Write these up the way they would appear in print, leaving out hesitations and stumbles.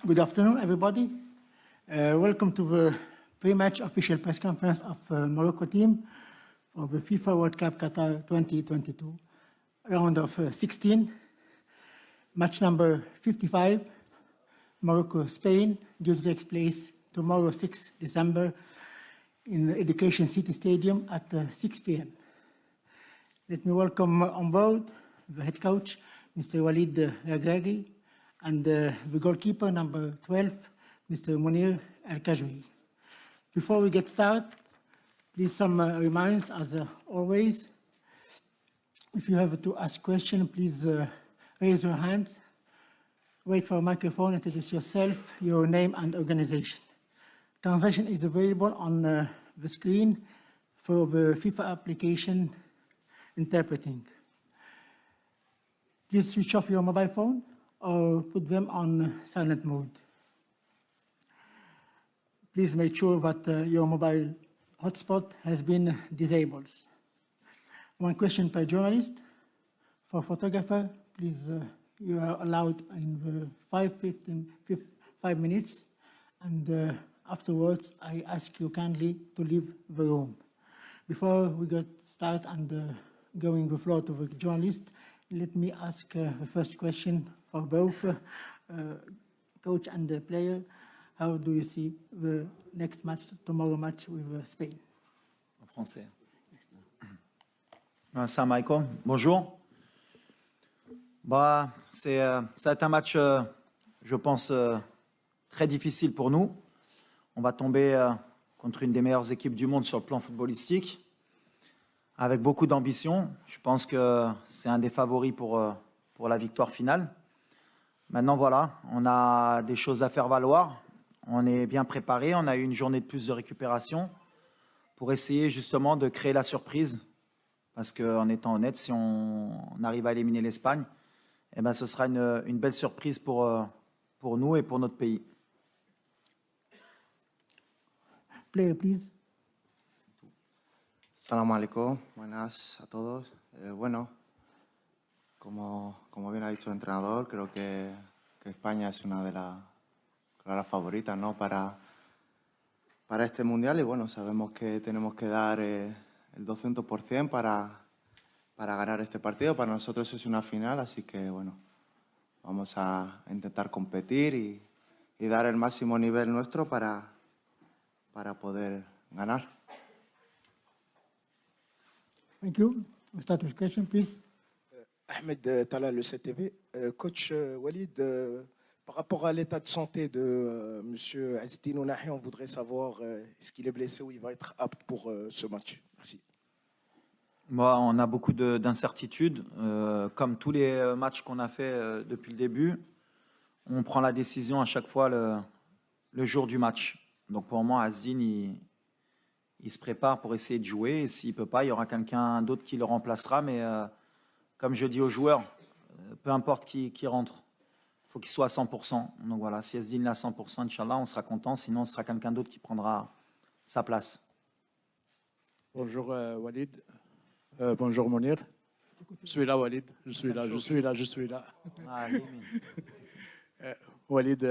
Good afternoon, everybody. Welcome to the pre-match official press conference of Morocco team for the FIFA World Cup Qatar 2022, round of 16, match number 55, Morocco-Spain, due to take place tomorrow, 6 December, in the Education City Stadium at 6 p.m. Let me welcome on board the head coach, Mr. Walid Regragui, and the goalkeeper, number 12, Mr. Mounir El-Kajouhi. Before we get started, please some reminders, as always. If you have to ask questions, please raise your hand, wait for a microphone, introduce yourself, your name and organization. Translation is available on the screen for the FIFA application interpreting. Please switch off your mobile phone or put them on silent mode. Please make sure that your mobile hotspot has been disabled. One question per journalist. For photographer, please, you are allowed in the 5 minutes, and afterwards, I ask you kindly to leave the room. Before we get started and going the floor to the journalist, let me ask the first question for both coach and the player. How do you see the next match, tomorrow match with Spain? En français. Assalamu alaikum. Bonjour. Ça va être un match, je pense, très difficile pour nous. On va tomber contre une des meilleures équipes du monde sur le plan footballistique, avec beaucoup d'ambition. Je pense que c'est un des favoris pour la victoire finale. Maintenant, voilà, on a des choses à faire valoir. On est bien préparé. On a eu une journée de plus de récupération pour essayer justement de créer la surprise. Parce qu'en étant honnête, si on arrive à éliminer l'Espagne, eh ben, ce sera une belle surprise pour nous et pour notre pays. Player, please. Salam alaikum, buenas a todos. Bueno, como bien ha dicho el entrenador, creo que España es una de las claras favoritas, ¿no? para este mundial, y bueno, sabemos que tenemos que dar el 200% para ganar este partido. Para nosotros es una final, así que bueno, vamos a intentar competir y dar el máximo nivel nuestro para poder ganar. Thank you. We'll start with question, please. Ahmed Talal, le CTV. Coach Walid, par rapport à l'état de santé de M. Azdine Ounahi, on voudrait savoir est-ce qu'il est blessé ou il va être apte pour ce match. Merci. Moi, on a beaucoup d'incertitudes. Comme tous les matchs qu'on a fait depuis le début, on prend la décision à chaque fois le jour du match. Donc pour moi, Azdine, il se prépare pour essayer de jouer. Et s'il ne peut pas, il y aura quelqu'un d'autre qui le remplacera. Mais comme je dis aux joueurs, peu importe qui rentre, il faut qu'il soit à 100%. Donc voilà, si Azdine est à 100%, Inch'Allah, on sera content. Sinon, ce sera quelqu'un d'autre qui prendra sa place. Bonjour Walid. Bonjour Mounir. Je suis là, Walid. Je suis là. Walid,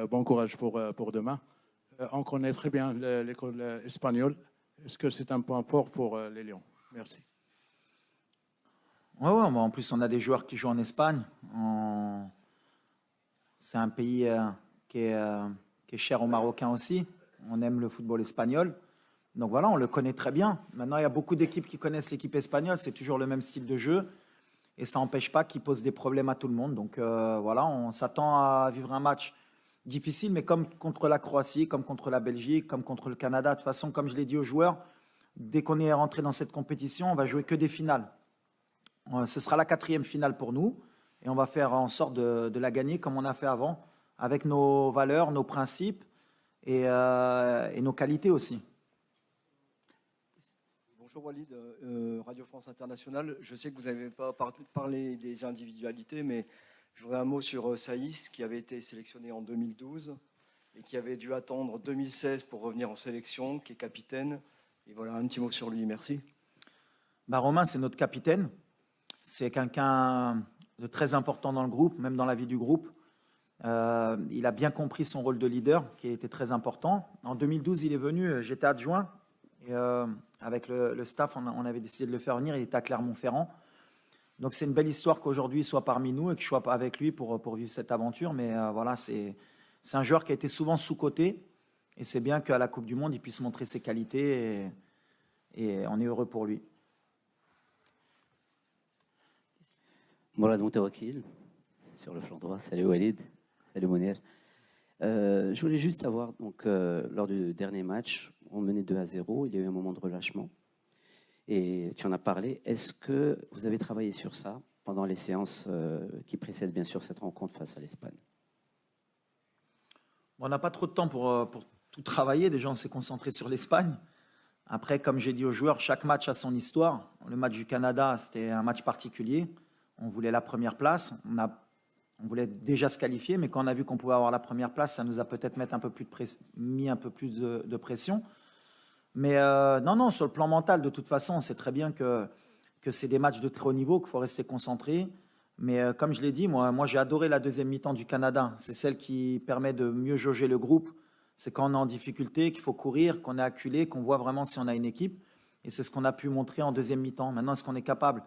bon courage pour demain. On connaît très bien l'école espagnole. Est-ce que c'est un point fort pour les Lions? Merci. Ouais, en plus, on a des joueurs qui jouent en Espagne. C'est un pays qui est cher aux Marocains aussi. On aime le football espagnol. Donc voilà, on le connaît très bien. Maintenant, il y a beaucoup d'équipes qui connaissent l'équipe espagnole. C'est toujours le même style de jeu. Et ça n'empêche pas qu'il pose des problèmes à tout le monde. Donc voilà, on s'attend à vivre un match difficile, mais comme contre la Croatie, comme contre la Belgique, comme contre le Canada. De toute façon, comme je l'ai dit aux joueurs, dès qu'on est rentré dans cette compétition, on va jouer que des finales. Ce sera la 4e finale pour nous et on va faire en sorte de la gagner comme on a fait avant, avec nos valeurs, nos principes et nos qualités aussi. Bonjour Walid, Radio France Internationale. Je sais que vous n'avez pas parlé des individualités, mais j'aurais un mot sur Saïs, qui avait été sélectionné en 2012 et qui avait dû attendre 2016 pour revenir en sélection, qui est capitaine. Et voilà, un petit mot sur lui, merci. Romain, c'est notre capitaine. C'est quelqu'un de très important dans le groupe, même dans la vie du groupe. Il a bien compris son rôle de leader, qui était très important. En 2012, il est venu, j'étais adjoint, et avec le staff, on avait décidé de le faire venir, il était à Clermont-Ferrand. Donc c'est une belle histoire qu'aujourd'hui il soit parmi nous et que je sois avec lui pour vivre cette aventure. Mais voilà, c'est un joueur qui a été souvent sous-coté, et c'est bien qu'à la Coupe du Monde, il puisse montrer ses qualités, et on est heureux pour lui. Mourad Moutawakil, sur le flanc droit. Salut Walid, salut Mounir. Je voulais juste savoir, donc, lors du dernier match, on menait 2-0, il y a eu un moment de relâchement. Et tu en as parlé. Est-ce que vous avez travaillé sur ça pendant les séances qui précèdent bien sûr cette rencontre face à l'Espagne? On n'a pas trop de temps pour tout travailler. Déjà, on s'est concentré sur l'Espagne. Après, comme j'ai dit aux joueurs, chaque match a son histoire. Le match du Canada, c'était un match particulier. On voulait la première place. On voulait déjà se qualifier, mais quand on a vu qu'on pouvait avoir la première place, ça nous a peut-être mis un peu plus de pression. Mais non, sur le plan mental, de toute façon, on sait très bien que c'est des matchs de très haut niveau, qu'il faut rester concentré. Mais comme je l'ai dit, moi j'ai adoré la deuxième mi-temps du Canada. C'est celle qui permet de mieux jauger le groupe. C'est quand on est en difficulté, qu'il faut courir, qu'on est acculé, qu'on voit vraiment si on a une équipe. Et c'est ce qu'on a pu montrer en deuxième mi-temps. Maintenant, est-ce qu'on est capable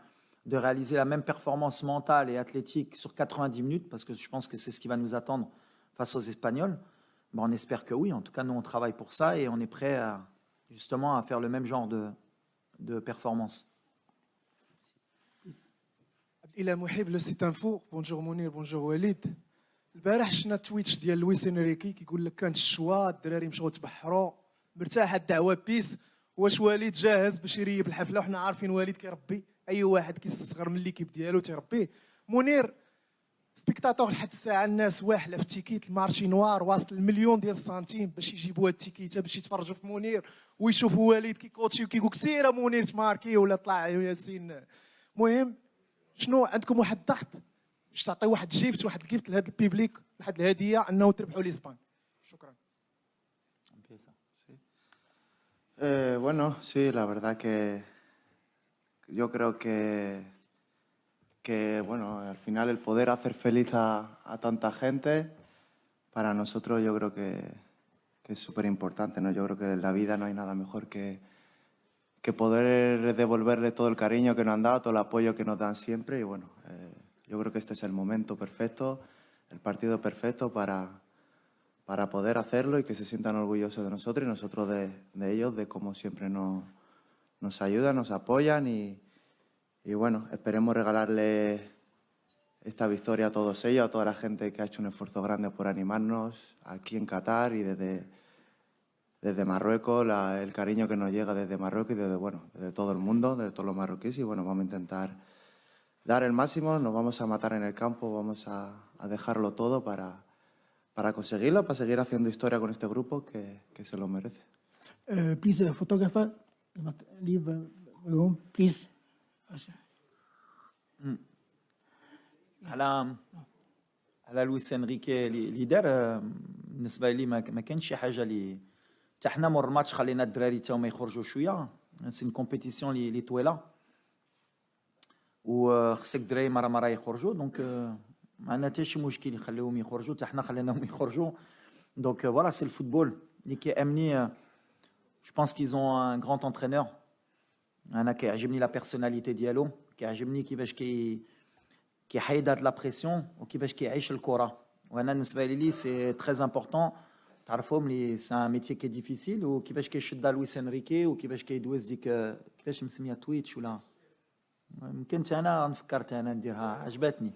de réaliser la même performance mentale et athlétique sur 90 minutes? Parce que je pense que c'est ce qui va nous attendre face aux Espagnols. Bon, on espère que oui. En tout cas, nous, on travaille pour ça et on est prêt justement à faire le même genre de performance. الى محب لو سيت انفو بونجور منير بونجور وليد. البارح شفنا التويتش ديال لويس انريكي كيقول لك كانت الشوا الدراري مشاو تبحروا مرتاحه الدعوه بيس. واش وليد جاهز باش يريب الحفله؟ وحنا عارفين وليد كيربي اي واحد كيستصغر من ليكيب ديالو تيربيه. منير سبيكتاتور لحد الساعه الناس واحله في التيكيت المارشي نوار واصل المليون ديال السنتيم باش يجيبوا هاد التيكيته باش يتفرجوا في منير ويشوفوا وليد كيكوتشي وكيقول سير منير تماركي ولا طلع ياسين. المهم شنو عندكم واحد الضغط باش تعطي واحد الجيفت لهذا البيبليك واحد الهديه انه تربحوا لاسبان؟ شكرا. Bueno, sí, la verdad que yo creo que bueno, al final el poder hacer feliz a tanta gente, para nosotros yo creo que es súper importante, ¿no? Yo creo que en la vida no hay nada mejor que poder devolverle todo el cariño que nos han dado, todo el apoyo que nos dan siempre. Y bueno, yo creo que este es el momento perfecto, el partido perfecto para poder hacerlo y que se sientan orgullosos de nosotros y nosotros de ellos, de cómo siempre nos ayudan, nos apoyan y bueno, esperemos regalarle esta victoria a todos ellos, a toda la gente que ha hecho un esfuerzo grande por animarnos aquí en Qatar y desde Marruecos, el cariño que nos llega desde Marruecos y desde todo el mundo, de todos los marroquíes. Y bueno, vamos a intentar dar el máximo, nos vamos a matar en el campo, vamos a dejarlo todo para conseguirlo, para seguir haciendo historia con este grupo que se lo merece. Please, photographer, not leave room, please. على لويس انريكي اللي دار بالنسبه لي ما كانش شي حاجه اللي حتى حنا مور الماتش خلينا الدراري تا هما يخرجوا شويه. سي ان كومبيتيسيون اللي طويله وخصك الدراري مره يخرجوا. دونك ما عندنا حتى شي مشكل يخليوهم يخرجوا حتى حنا خليناهم يخرجوا. دونك فوالا سي الفوتبول اللي كيامني. جو بونس كيز اون ان غراند انترينور. انا كيعجبني لا بيرسوناليتي ديالو، كيعجبني كيفاش كيحيد هاد لا بريسيون وكيفاش كيعيش الكره. وانا بالنسبه لي سي تري امبورطون. تعرفهم لي سي ان ميتي كي ديفيسيل وكيفاش كيشدها لويس انريكي وكيفاش كيدوز ديك كيفاش مسميها تويتش ولا يمكن انا نفكرت انا نديرها عجبتني.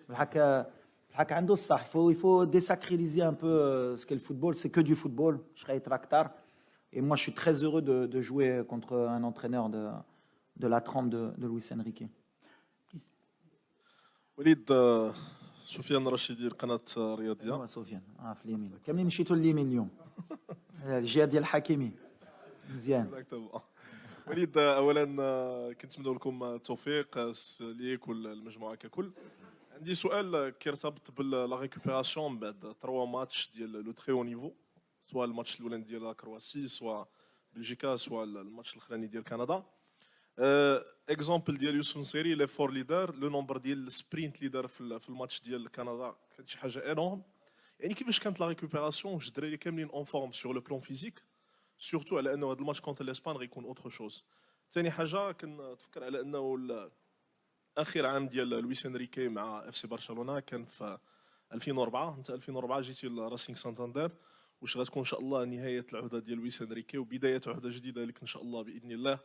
بالحق عنده الصح. يفو ديساكريليزي ان بو سكي الفوتبول سي كو دو فوتبول. Je serais tractar. Et moi, je suis très heureux de jouer contre un entraîneur de la trempe de Luis Enrique. وليد سفيان رشيدي قناة رياضية. سفيان في اليمين كاملين مشيتوا لليمين اليوم. الجهه ديال الحكيمي مزيان. وليد اولا كنتمنوا لكم التوفيق ليك والمجموعه ككل. عندي سؤال كيرتبط بلا ريكوبيراسيون من بعد 3 ماتش ديال لو تري او نيفو، سواء الماتش الاولاني ديال كرواسي سواء بلجيكا سواء الماتش الاخراني ديال كندا. اكزومبل ديال يوسف نصيري لي فور ليدر، لو نومبر ديال السبرينت ليدر في الماتش ديال كندا كانت شي حاجه انورم. يعني كيفاش كانت لا ريكوبيراسيون واش الدراري كاملين اون فورم سور لو بلان فيزيك سورتو على انه هذا الماتش كونتر الاسبان غيكون اوتر شوز. ثاني حاجه كنتفكر على انه اخر عام ديال لويس انريكي مع اف سي برشلونه كان في 2004. انت 2004 جيتي لراسينغ سانتاندير، واش غتكون ان شاء الله نهايه العهده ديال لويس انريكي وبدايه عهده جديده لك ان شاء الله باذن الله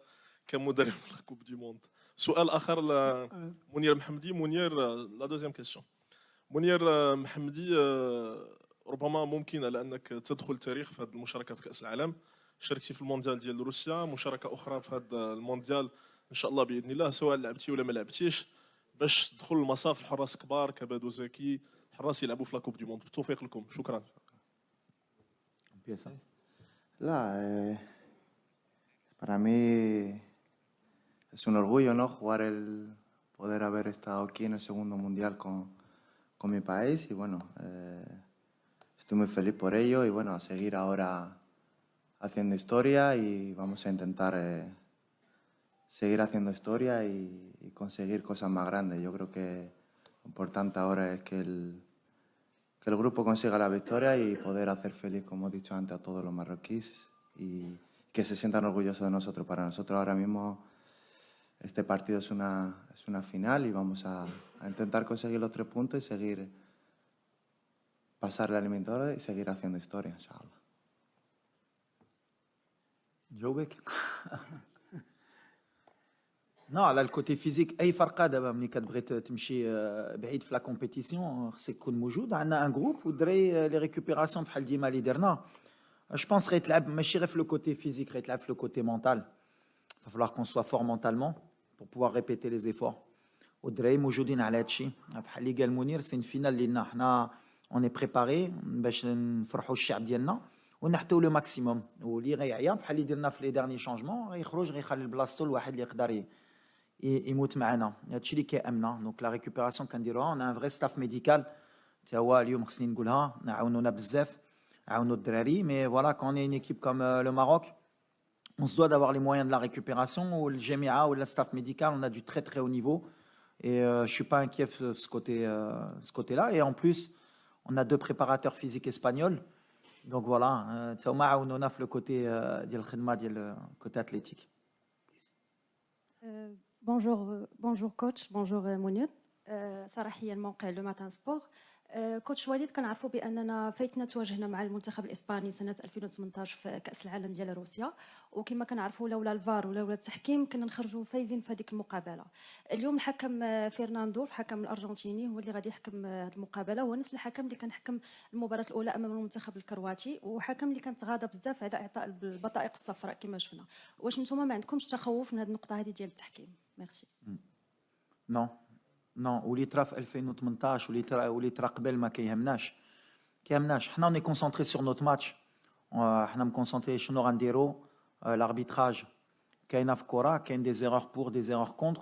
كمدرب في لا كوب دي موند؟ سؤال اخر لمنير محمدي. منير لا دوزيام كيسيون. منير محمدي، ربما ممكن على انك تدخل التاريخ في هذه المشاركه في كاس العالم. شاركتي في المونديال ديال روسيا، مشاركه اخرى في هذا المونديال ان شاء الله باذن الله، سواء لعبتي ولا ما لعبتيش، باش تدخل المصاف الحراس كبار كبادو زكي، حراس يلعبوا في لا كوب دي موند. بالتوفيق لكم، شكرا. La, para mí es un orgullo, ¿no? Poder haber estado aquí en el segundo mundial con mi país y bueno, estoy muy feliz por ello y bueno, a seguir ahora haciendo historia y vamos a intentar seguir haciendo historia y conseguir cosas más grandes. Yo creo que lo importante ahora es que el grupo consiga la victoria y poder hacer feliz, como he dicho antes, a todos los marroquíes y que se sientan orgullosos de nosotros. Para nosotros ahora mismo este partido es una final y vamos a intentar conseguir los 3 puntos y seguir pasar la eliminatoria y seguir haciendo historia, inshallah. جاوبك. نو على الكوتي فيزيك اي فرقه دابا ملي كتبغي تمشي بعيد في لا كومبيتيسيون خصك تكون موجود. عندنا ان جروب والدراري لي ريكوبيراسيون بحال ديما اللي درنا جو بونس غيتلعب ماشي غير في لو كوتي فيزيك، غيتلعب في لو كوتي مونتال. va falloir qu'on soit fort mentalement pour pouvoir répéter les efforts. والدراري موجودين على هذا الشيء. بحال اللي قال منير سي فينال لينا حنا اون اي بريباري باش نفرحوا الشعب ديالنا ونحتوا لو ماكسيموم. واللي غيعيا بحال اللي درنا في لي ديرني شونجمون غيخرج غيخلي بلاصتو لواحد اللي يقدر يموت معنا. هادشي اللي كيامنا. دونك لا ريكوبيراسيون كنديروها اون ان فري ستاف ميديكال حتى هو اليوم خصني نقولها عاونونا بزاف، عاونوا الدراري. مي فوالا كون اون ايكيب كوم لو ماروك on se doit d'avoir les moyens de la récupération. Ou le GMA ou le staff médical, on a du très très haut niveau et je suis pas inquiet de ce côté-là. Et en plus, on a 2 préparateurs physiques espagnols. Donc voilà, on a le côté athlétique. Bonjour coach, bonjour Mounir. صراحيا موقع لو ماتان سبور. كوتش وليد كنعرفوا باننا فايتنا تواجهنا مع المنتخب الاسباني سنه 2018 في كاس العالم ديال روسيا، وكما كنعرفوا لولا الفار ولولا التحكيم كنا نخرجوا فايزين في هذيك المقابله. اليوم الحكم فرناندو الحكم الارجنتيني هو اللي غادي يحكم المقابله، هو نفس الحكم اللي كان حكم المباراه الاولى امام المنتخب الكرواتي، وحكم اللي كان تغاضى بزاف على اعطاء البطائق الصفراء كما شفنا. واش نتوما ما عندكمش تخوف من هذه النقطه هذه ديال التحكيم؟ ميرسي. نو واللي طرا في 2018 واللي طرا قبل ما كيهمناش. حنا اوني كونسونطري سور نوت ماتش. حنا مكونسونطري شنو غنديرو. لاربيتراج كاينه في الكره، كاين دي زيرور بور دي زيرور كونتر.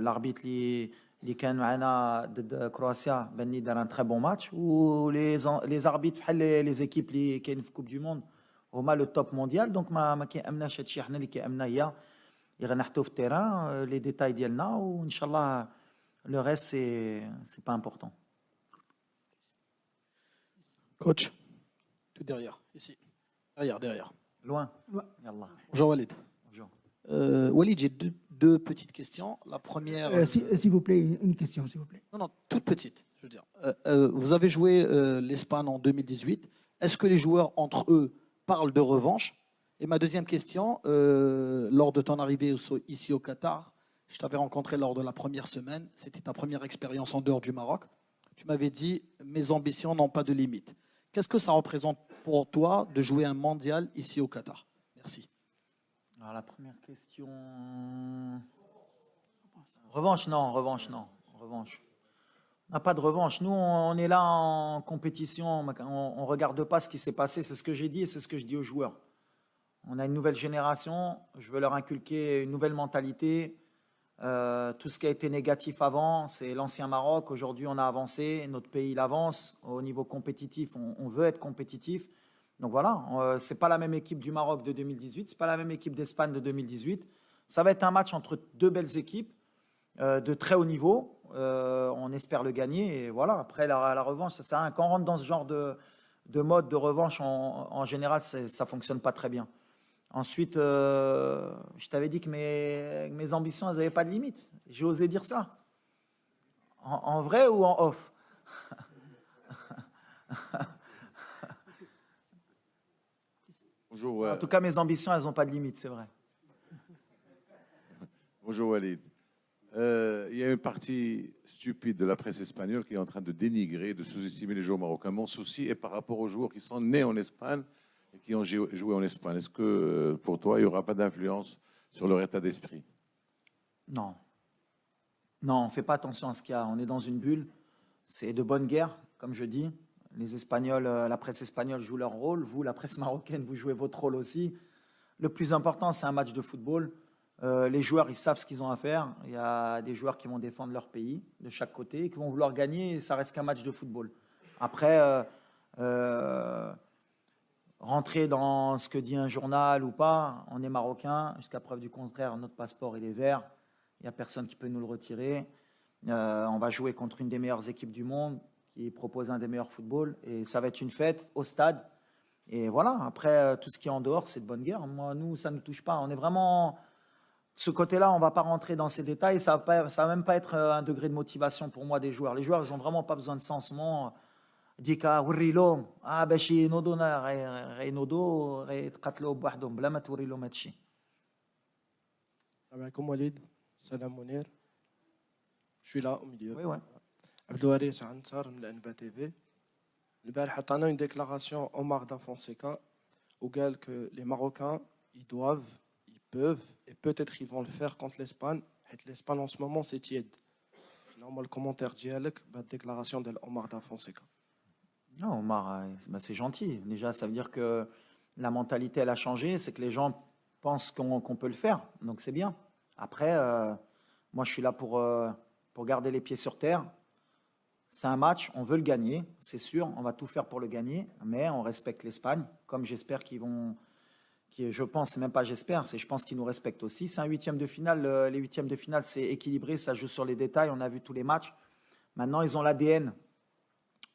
لاربيت اللي كان معنا ضد كرواتيا باني دار ان تري بون ماتش. و لي زاربيت بحال لي زيكيب اللي كاين في كوب دو موند هما لو توب مونديال. دونك ما كيامناش هادشي. حنا اللي كيامنا هي غنحطو في التيران لي ديتاي ديالنا وان شاء الله. Le reste, c'est pas important. Coach, tout derrière, ici. Derrière. Loin. Yallah. Bonjour Walid. Bonjour. Walid, j'ai deux petites questions. La première... S'il vous plaît, une question, s'il vous plaît. Non, toute petite, je veux dire. Vous avez joué l'Espagne en 2018. Est-ce que les joueurs, entre eux, parlent de revanche? Et ma deuxième question, lors de ton arrivée ici au Qatar, je t'avais rencontré lors de la première semaine. C'était ta première expérience en dehors du Maroc. Tu m'avais dit « Mes ambitions n'ont pas de limite ». Qu'est-ce que ça représente pour toi de jouer un mondial ici au Qatar? Merci. Alors, la première question... Revanche, non. Revanche. On n'a pas de revanche. Nous, on est là en compétition. On ne regarde pas ce qui s'est passé. C'est ce que j'ai dit et c'est ce que je dis aux joueurs. On a une nouvelle génération. Je veux leur inculquer une nouvelle mentalité. Tout ce qui a été négatif avant, c'est l'ancien Maroc. Aujourd'hui, on a avancé, notre pays il avance. Au niveau compétitif, on veut être compétitif. Donc voilà, ce n'est pas la même équipe du Maroc de 2018, ce n'est pas la même équipe d'Espagne de 2018. Ça va être un match entre 2 belles équipes. de très haut niveau. On espère le gagner. Et voilà, après la revanche, ça sert à rien. Quand on rentre dans ce genre de mode de revanche, en général, ça ne fonctionne pas très bien. Ensuite, je t'avais dit que mes ambitions, elles n'avaient pas de limite. J'ai osé dire ça. En vrai ou en off? Bonjour. En tout cas, mes ambitions, elles n'ont pas de limite, c'est vrai. Bonjour Walid. Il y a une partie stupide de la presse espagnole qui est en train de dénigrer, de sous-estimer les joueurs marocains. Mon souci est par rapport aux joueurs qui sont nés en Espagne et qui ont joué en Espagne. Est-ce que pour toi, il n'y aura pas d'influence sur leur état d'esprit? Non. Non, on ne fait pas attention à ce qu'il y a. On est dans une bulle. C'est de bonne guerre, comme je dis. Les Espagnols, la presse espagnole joue leur rôle. Vous, la presse marocaine, vous jouez votre rôle aussi. Le plus important, c'est un match de football. Les joueurs, ils savent ce qu'ils ont à faire. Il y a des joueurs qui vont défendre leur pays de chaque côté et qui vont vouloir gagner. Et ça reste qu'un match de football. Après, rentrer dans ce que dit un journal ou pas, on est marocain. Jusqu'à preuve du contraire, notre passeport, il est vert. Il n'y a personne qui peut nous le retirer. On va jouer contre une des meilleures équipes du monde qui propose un des meilleurs footballs. Et ça va être une fête au stade. Et voilà, après, tout ce qui est en dehors, c'est de bonne guerre. Moi, nous, ça ne nous touche pas. On est vraiment... De ce côté-là, on ne va pas rentrer dans ces détails. Ça ne va même pas être un degré de motivation pour moi des joueurs. Les joueurs, ils n'ont vraiment pas besoin de ça en ce moment. Dika, Wurrilom, Bashi, Nodona, Nodo, Katlo, Bahdom, Blamat, Wurrilom, Matchi. Comme Walid, Salam Mounir. Je suis là au milieu. Oui, oui. Abdouari Ansar, de l'NBA TV. Le Barha a une déclaration Omar da Fonseca où il dit que les Marocains, ils doivent, ils peuvent et peut-être ils vont le faire contre l'Espagne. L'Espagne en ce moment, c'est tiède. Là, on a le commentaire dialogue, la déclaration de Omar da Fonseca. Non, Omar, c'est gentil. Déjà, ça veut dire que la mentalité, elle a changé. C'est que les gens pensent qu'on peut le faire. Donc, c'est bien. Après, moi, je suis là pour garder les pieds sur terre. C'est un match, on veut le gagner, c'est sûr. On va tout faire pour le gagner. Mais on respecte l'Espagne, comme j'espère qu'ils vont... Je pense, c'est même pas j'espère, c'est je pense qu'ils nous respectent aussi. C'est un huitième de finale. Les huitièmes de finale, c'est équilibré. Ça joue sur les détails. On a vu tous les matchs. Maintenant, ils ont l'ADN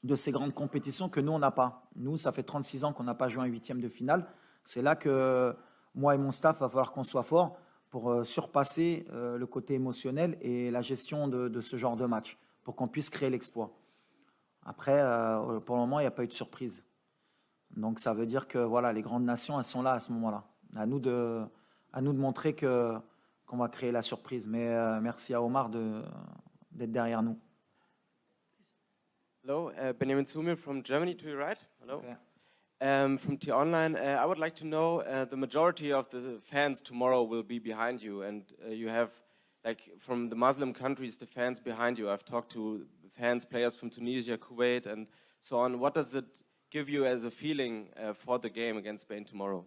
de ces grandes compétitions que nous, on n'a pas. Nous, ça fait 36 ans qu'on n'a pas joué un huitième de finale. C'est là que moi et mon staff, va falloir qu'on soit fort pour surpasser le côté émotionnel et la gestion de ce genre de match, pour qu'on puisse créer l'exploit. Après, pour le moment, il n'y a pas eu de surprise. Donc, ça veut dire que voilà, les grandes nations, elles sont là à ce moment-là. À nous de montrer qu'on va créer la surprise. Mais merci à Omar d'être derrière nous. Hello, Benjamin Sumir from Germany, to your right. Hello. Okay. From T-Online, I would like to know the majority of the fans tomorrow will be behind you, and you have, like, from the Muslim countries, the fans behind you. I've talked to fans, players from Tunisia, Kuwait, and so on. What does it give you as a feeling for the game against Spain tomorrow?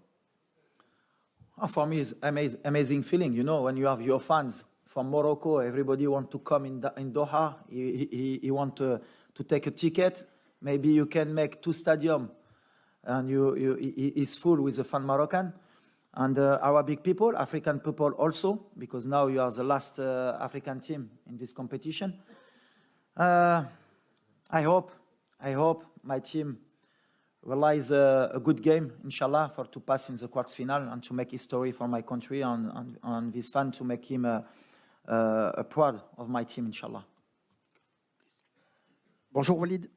Oh, for me, it's amazing feeling. You know, when you have your fans from Morocco, everybody want to come in Doha. He want to take a ticket. Maybe you can make 2 stadiums, and it's full with the fan Moroccan. And Arabic people, African people also, because now you are the last African team in this competition. I hope my team realize a good game, inshallah, to pass in the quarters final and to make history for my country and this fan, to make him proud of my team, inshallah. Bonjour Walid.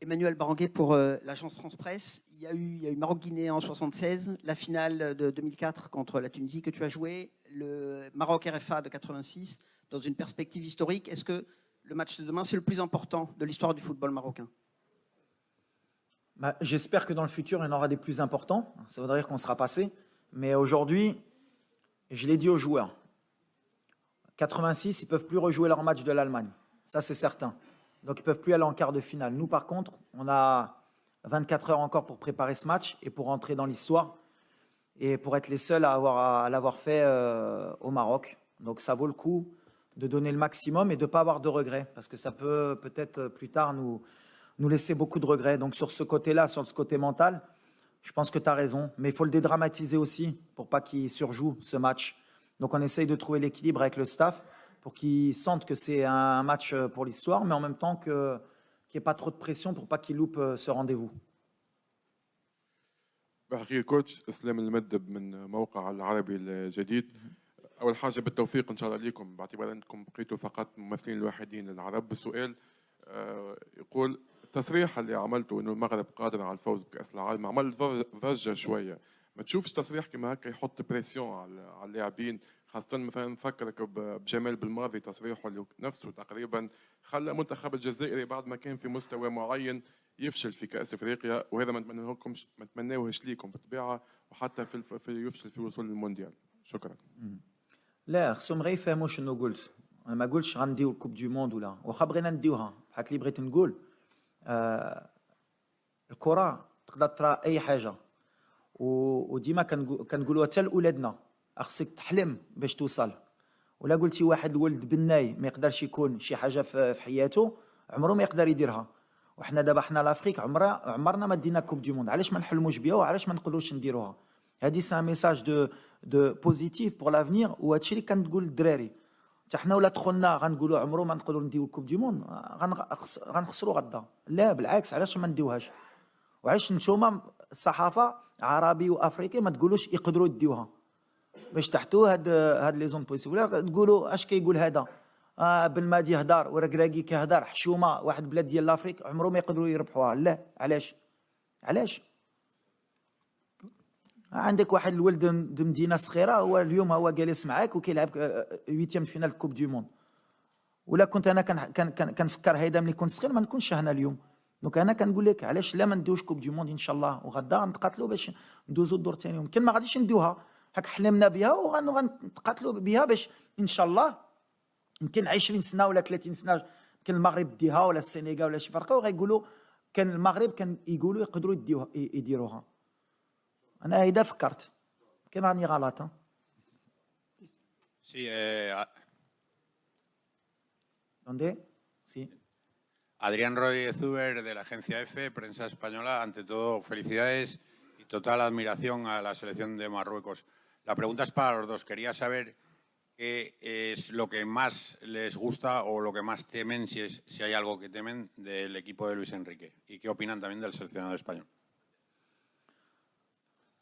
Emmanuel Baranguet pour l'agence France Presse. Il y a eu Maroc-Guinée en 1976, la finale de 2004 contre la Tunisie que tu as joué, le Maroc-RFA de 86, dans une perspective historique. Est-ce que le match de demain, c'est le plus important de l'histoire du football marocain? J'espère que dans le futur, il y en aura des plus importants. Ça voudrait dire qu'on sera passé. Mais aujourd'hui, je l'ai dit aux joueurs, 86, ils ne peuvent plus rejouer leur match de l'Allemagne. Ça, c'est certain. Donc, ils ne peuvent plus aller en quart de finale. Nous, par contre, on a 24 heures encore pour préparer ce match et pour rentrer dans l'histoire et pour être les seuls à l'avoir fait au Maroc. Donc, ça vaut le coup de donner le maximum et de ne pas avoir de regrets, parce que ça peut peut-être plus tard nous laisser beaucoup de regrets. Donc, sur ce côté-là, sur ce côté mental, je pense que tu as raison. Mais il faut le dédramatiser aussi pour pas qu'il surjoue ce match. Donc, on essaye de trouver l'équilibre avec le staff pour qu'ils sentent que c'est un match pour l'histoire, mais en même temps qu'il n'y ait pas trop de pression pour pas qu'ils loupent ce rendez-vous. بحكي كوتش اسلام المدب من موقع العربي الجديد. اول حاجه بالتوفيق ان شاء الله ليكم باعتبار انكم بقيتوا فقط ممثلين الوحيدين للعرب. السؤال يقول التصريح اللي عملته انه المغرب قادر على الفوز بكاس العالم عمل ضجه شويه، ما تشوفش تصريح كما هكا يحط بريسيون على اللاعبين، خاصه مثلا نفكرك بجمال بالماضي تصريحه اللي نفسه تقريبا خلى المنتخب الجزائري بعد ما كان في مستوى معين يفشل في كاس افريقيا، وهذا ما نتمناوهش ليكم بالطبيعه، وحتى في يفشل في وصول المونديال. شكرا. لا خصهم غير يفهموا شنو قلت. انا ما قلتش غنديو الكوب دو موند ولا واخا بغينا نديوها بحال اللي بغيت نقول. الكره تقدر ترى اي حاجه، وديما كنقولوها حتى لاولادنا، خصك تحلم باش توصل. ولا قلتي واحد الولد بناي ما يقدرش يكون شي حاجه في حياته عمره ما يقدر يديرها. وحنا دابا حنا لافريك عمرنا ما دينا كوب دو موند، علاش ما نحلموش بها وعلاش ما نقدروش نديروها؟ هذه سي ان ميساج دو بوزيتيف بور لافنير، وهادشي اللي كنقول للدراري. حتى حنا ولا دخلنا غنقولوا عمره ما نقدروا نديو الكوب دو موند، غنخسروا غدا. لا بالعكس، علاش ما نديوهاش؟ وعلاش نتوما الصحافه عربي وافريقي ما تقولوش يقدروا يديوها باش تحتوا هاد لي زون بوزيتيف؟ ولا تقولوا اش كيقول هذا بن مادي هدار وركراكي كيهدر حشومه واحد بلاد ديال لافريك عمره ما يقدروا يربحوها. لا علاش عندك واحد الولد مدينه صغيره هو اليوم هو جالس معاك وكيلعب 8 فينال كوب دو موند. ولا كنت انا كنفكر هيدا ملي كنت صغير ما نكونش هنا اليوم. دونك انا كنقول لك علاش لا ما ندوش كوب دو موند ان شاء الله، وغدا غنتقاتلوا باش ندوزوا الدور الثاني. يمكن ما غاديش ندوها، هاك حلمنا بها وغنتقاتلوا بها باش ان شاء الله يمكن 20 سنه ولا 30 سنه يمكن المغرب ديها ولا السنغال ولا شي فرقه وغيقولوا كان المغرب كان يقولوا يقدروا يديروها. انا هيدا فكرت، يمكن راني غلط. Sí, ¿Dónde? Sí. Adrián Rodríguez Zuber de la agencia EFE, prensa española. Ante todo, felicidades y total admiración a la selección de Marruecos. La pregunta es para los dos. Quería saber qué es lo que más les gusta o lo que más temen, si hay algo que temen, del equipo de Luis Enrique. Y qué opinan también del seleccionador español.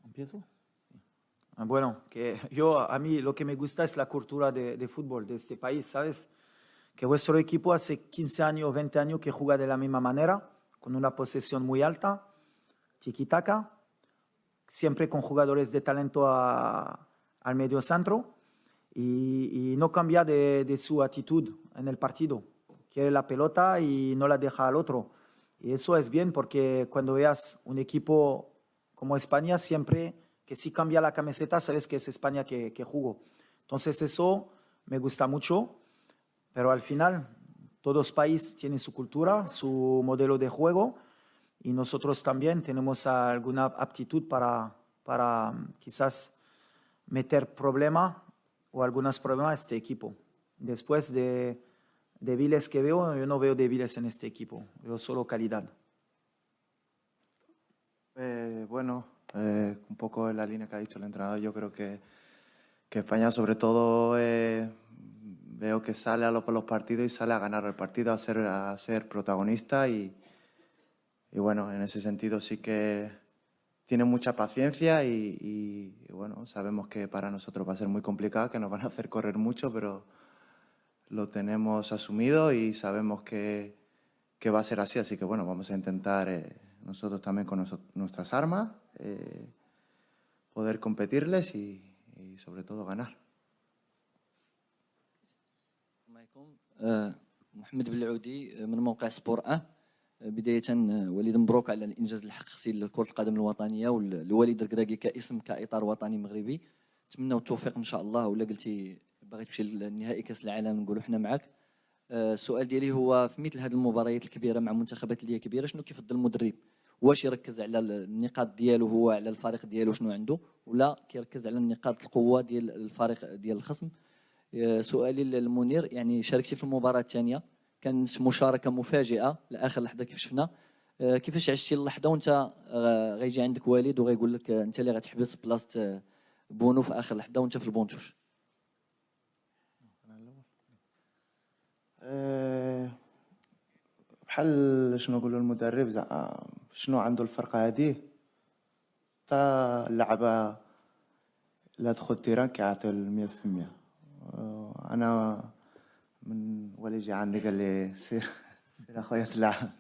¿Empiezo? Bueno, que a mí lo que me gusta es la cultura de fútbol de este país, ¿sabes? Que vuestro equipo hace 15 años, 20 años que juega de la misma manera, con una posesión muy alta, tiki-taka, siempre con jugadores de talento al medio centro y no cambia de su actitud en el partido. Quiere la pelota y no la deja al otro. Y eso es bien porque cuando veas un equipo como España, siempre que si cambia la camiseta, sabes que es España que jugó. Entonces eso me gusta mucho, pero al final todos los países tienen su cultura, su modelo de juego y nosotros también tenemos alguna aptitud para quizás meter problemas o algunos problemas a este equipo. Después de débiles que veo, yo no veo débiles en este equipo, veo solo calidad. Bueno, un poco en la línea que ha dicho el entrenador, yo creo que España sobre todo veo que sale a los partidos y sale a ganar el partido, a ser protagonista y bueno, en ese sentido sí que tiene mucha paciencia y bueno, sabemos que para nosotros va a ser muy complicado, que nos van a hacer correr mucho, pero lo tenemos asumido y sabemos que va a ser así que bueno, vamos a intentar nosotros también con nuestras armas poder competirles y sobre todo ganar. محمد بالعودي من موقع سبور 1. بداية وليد مبروك على الإنجاز الحقيقي لكرة القدم الوطنية والوليد الركراكي كاسم كإطار وطني مغربي. نتمنوا التوفيق إن شاء الله. ولا قلتي باغي تمشي للنهائي كأس العالم نقولوا حنا معك. السؤال ديالي هو في مثل هذه المباريات الكبيرة مع منتخبات اللي هي كبيرة شنو كيفضل المدرب؟ واش يركز على النقاط ديالو هو على الفريق ديالو شنو عنده، ولا كيركز على النقاط القوة ديال الفريق ديال الخصم؟ سؤالي للمنير، يعني شاركتي في المباراة الثانية، كانت مشاركة مفاجئة لآخر لحظة كيف شفنا، كيفاش عشتي اللحظة وانت غيجي عندك والد وغيقول لك انت اللي غتحبس بلاصة بونو في آخر لحظة وانت في البونتوش؟ بحال شنو نقولوا المدرب شنو عنده الفرقه هذه تا اللعبه لا تدخل تيران كيعطي 100%. انا من ولي جا عندي قال لي سير اخويا تلعب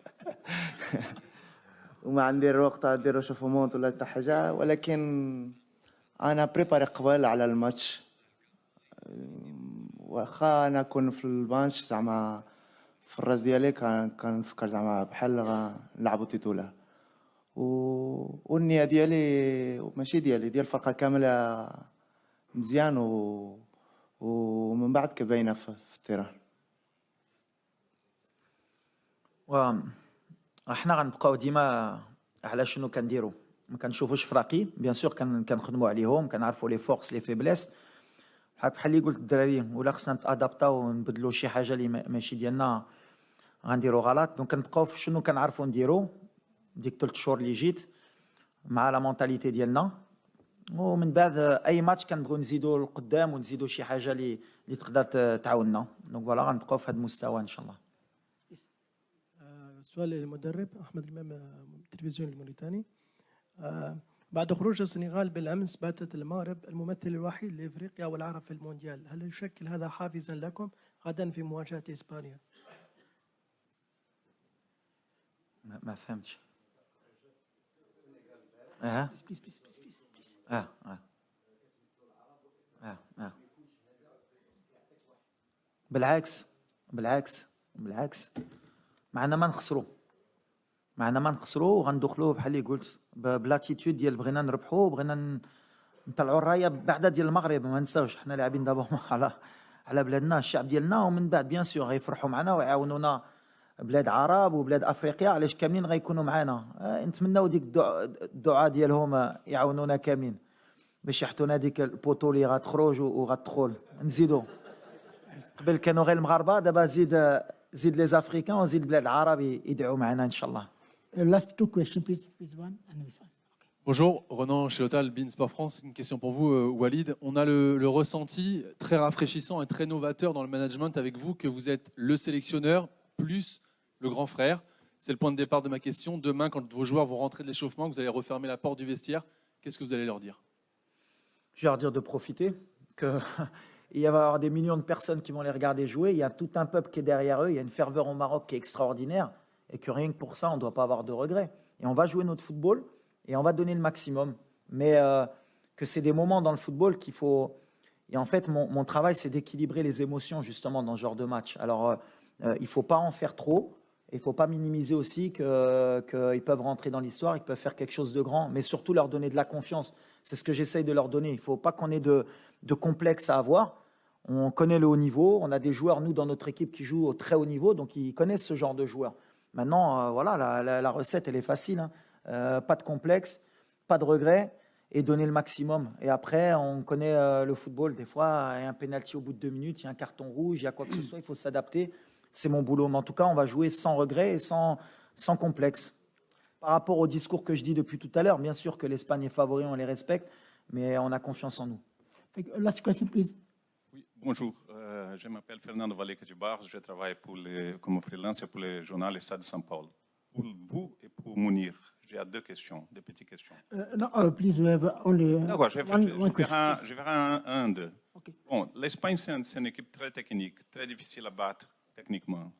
وما عندي الوقت ندير شوفومونت ولا حتى حاجه، ولكن انا بريباري قبل على الماتش. واخا انا كون في البانش زعما في الراس ديالي كنفكر زعما بحال نلعبوا تيتولار، والنيه ديالي ماشي ديالي ديال الفرقه كامله مزيان ومن بعد كباينه في التيران. احنا غنبقاو ديما على شنو كنديروا، ما كنشوفوش فراقي بيان سور، كنخدموا عليهم، كنعرفوا لي فورس لي فيبليس بحال اللي قلت الدراري، ولا خصنا نتادابطاو ونبدلوا شي حاجه اللي ماشي ديالنا غنديروا غلط. دونك كنبقاو في شنو كنعرفوا نديروا ديك 3 شهور اللي جيت مع لا مونتاليتي ديالنا، ومن بعد اي ماتش كنبغيو نزيدوا لقدام ونزيدوا شي حاجه اللي تقدر تعاوننا. دونك فوالا غنبقاو في هذا المستوى ان شاء الله. سؤال للمدرب أحمد الإمام، التلفزيون الموريتاني. بعد خروج السنغال بالأمس باتت المغرب الممثل الوحيد لإفريقيا والعرب في المونديال، هل يشكل هذا حافزا لكم غدا في مواجهة إسبانيا؟ ما فهمتش. بالعكس معنا ما نخسروا وغندخلوا بحال اللي قلت بلاتيتود ديال بغينا نربحوا، بغينا نطلعوا الرايه بعدا ديال المغرب. ما نساوش حنا لاعبين دابا على بلادنا الشعب ديالنا، ومن بعد بيان سور غيفرحوا معنا ويعاونونا بلاد عرب وبلاد افريقيا، علاش كاملين غيكونوا معنا. نتمناو ديك الدعاء ديالهم يعاونونا كاملين باش يحطونا ديك البوطو اللي غتخرج وغتدخل. نزيدوا قبل كانوا غير المغاربه، دابا زيد لي افريكان وزيد البلاد العرب يدعوا معنا ان شاء الله. Last 2 questions, please one and this one. Bonjour, Ronan Chéotal, Bein Sport France. Une question pour vous, Walid. On a le ressenti très rafraîchissant et très novateur dans le management avec vous que vous êtes le sélectionneur plus le grand frère. C'est le point de départ de ma question. Demain, quand vos joueurs vont rentrer de l'échauffement, que vous allez refermer la porte du vestiaire, qu'est-ce que vous allez leur dire? Je vais leur dire de profiter, qu'il va y avoir des millions de personnes qui vont les regarder jouer. Il y a tout un peuple qui est derrière eux. Il y a une ferveur au Maroc qui est extraordinaire. Et que rien que pour ça, on ne doit pas avoir de regrets. Et on va jouer notre football et on va donner le maximum. Mais que c'est des moments dans le football qu'il faut... Et en fait, mon travail, c'est d'équilibrer les émotions, justement, dans ce genre de match. Alors, il ne faut pas en faire trop. Et il ne faut pas minimiser aussi qu'ils peuvent rentrer dans l'histoire, ils peuvent faire quelque chose de grand. Mais surtout, leur donner de la confiance. C'est ce que j'essaye de leur donner. Il ne faut pas qu'on ait de complexe à avoir. On connaît le haut niveau. On a des joueurs, nous, dans notre équipe, qui jouent au très haut niveau. Donc, ils connaissent ce genre de joueurs. Maintenant, voilà, la recette, elle est facile. Hein. Pas de complexe, pas de regret et donner le maximum. Et après, on connaît le football. Des fois, il y a un penalty au bout de 2 minutes, il y a un carton rouge, il y a quoi que ce soit, il faut s'adapter. C'est mon boulot. Mais en tout cas, on va jouer sans regret et sans complexe. Par rapport au discours que je dis depuis tout à l'heure, bien sûr que l'Espagne est favori, on les respecte, mais on a confiance en nous. Last question, please. Oui, bonjour. Je m'appelle Fernando Valleca-Jibar. Je travaille comme freelance pour le journal Stade de São Paulo. Pour vous et pour Mounir, j'ai 2 questions, des petites questions. No, please, we have only D'accord, je one question. vais faire un d'eux. Okay. Bon, l'Espagne, c'est une équipe très technique, très difficile à battre techniquement.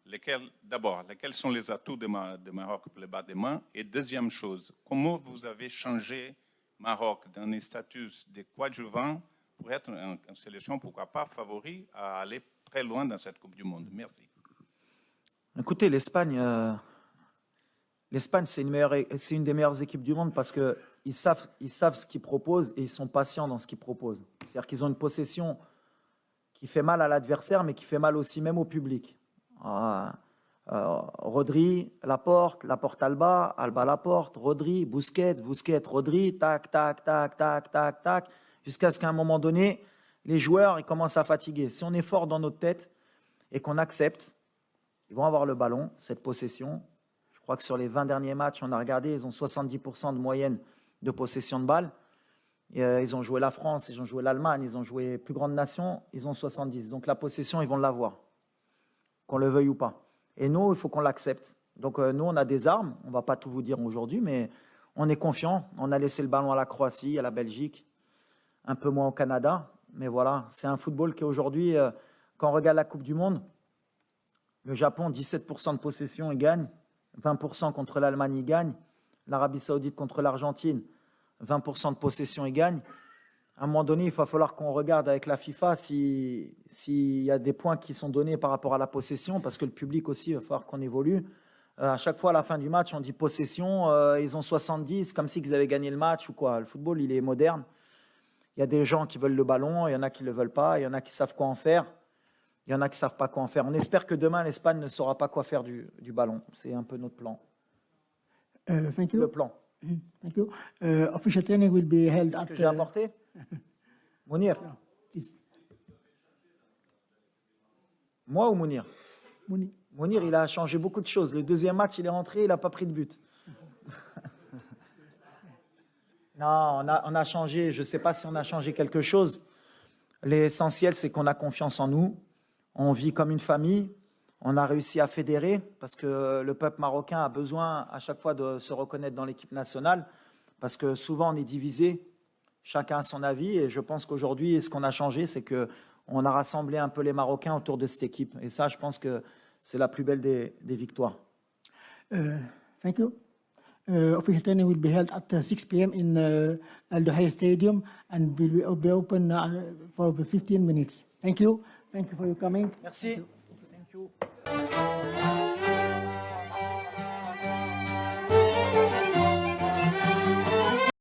D'abord, lesquels sont les atouts de Maroc pour les battre des mains? Et deuxième chose, comment vous avez changé Maroc d'un statut de coadjuvant pour être une sélection, pourquoi pas, favori à aller très loin dans cette Coupe du Monde? Merci. Écoutez, l'Espagne, c'est une des meilleures équipes du monde parce qu'ils savent ce qu'ils proposent et ils sont patients dans ce qu'ils proposent. C'est-à-dire qu'ils ont une possession qui fait mal à l'adversaire, mais qui fait mal aussi même au public. Rodri, Laporte, Alba, Laporte, Rodri, Busquets, Rodri, tac, tac, tac, tac, tac, tac, jusqu'à ce qu'à un moment donné, les joueurs ils commencent à fatiguer. Si on est fort dans notre tête et qu'on accepte, ils vont avoir le ballon, cette possession. Je crois que sur les 20 derniers matchs, on a regardé, ils ont 70% de moyenne de possession de balle. Ils ont joué la France, ils ont joué l'Allemagne, ils ont joué les plus grandes nations, ils ont 70. Donc la possession, ils vont l'avoir. qu'on le veuille ou pas. Et nous, il faut qu'on l'accepte. Donc nous, on a des armes, on ne va pas tout vous dire aujourd'hui, mais on est confiant. On a laissé le ballon à la Croatie, à la Belgique, un peu moins au Canada. Mais voilà, c'est un football qui aujourd'hui, quand on regarde la Coupe du Monde, le Japon, 17% de possession, il gagne. 20% contre l'Allemagne, il gagne. L'Arabie Saoudite contre l'Argentine, 20% de possession, il gagne. À un moment donné, il va falloir qu'on regarde avec la FIFA s'il y a des points qui sont donnés par rapport à la possession, parce que le public aussi, il va falloir qu'on évolue. À chaque fois, à la fin du match, on dit possession, ils ont 70, comme si ils avaient gagné le match ou quoi. Le football, il est moderne. Il y a des gens qui veulent le ballon, il y en a qui ne le veulent pas, il y en a qui savent quoi en faire, il y en a qui ne savent pas quoi en faire. On espère que demain, l'Espagne ne saura pas quoi faire du ballon. C'est un peu notre plan. Thank you. Le plan. Thank you. Official training will be held Est-ce at... que j'ai apporté Mounir. Moi ou Mounir? Mounir. Mounir, il a changé beaucoup de choses. Le deuxième match, il est rentré, il n'a pas pris de but. Non, on a changé. Je ne sais pas si on a changé quelque chose. L'essentiel, c'est qu'on a confiance en nous. On vit comme une famille. On a réussi à fédérer parce que le peuple marocain a besoin à chaque fois de se reconnaître dans l'équipe nationale parce que souvent on est divisé, chacun a son avis et je pense qu'aujourd'hui, ce qu'on a changé, c'est qu'on a rassemblé un peu les Marocains autour de cette équipe. Et ça, je pense que c'est la plus belle des victoires. Thank you. Official training will be held at 6 p.m. in Al Duhai Stadium and will be open for 15 minutes. Thank you. Thank you for your coming. Merci. Thank you.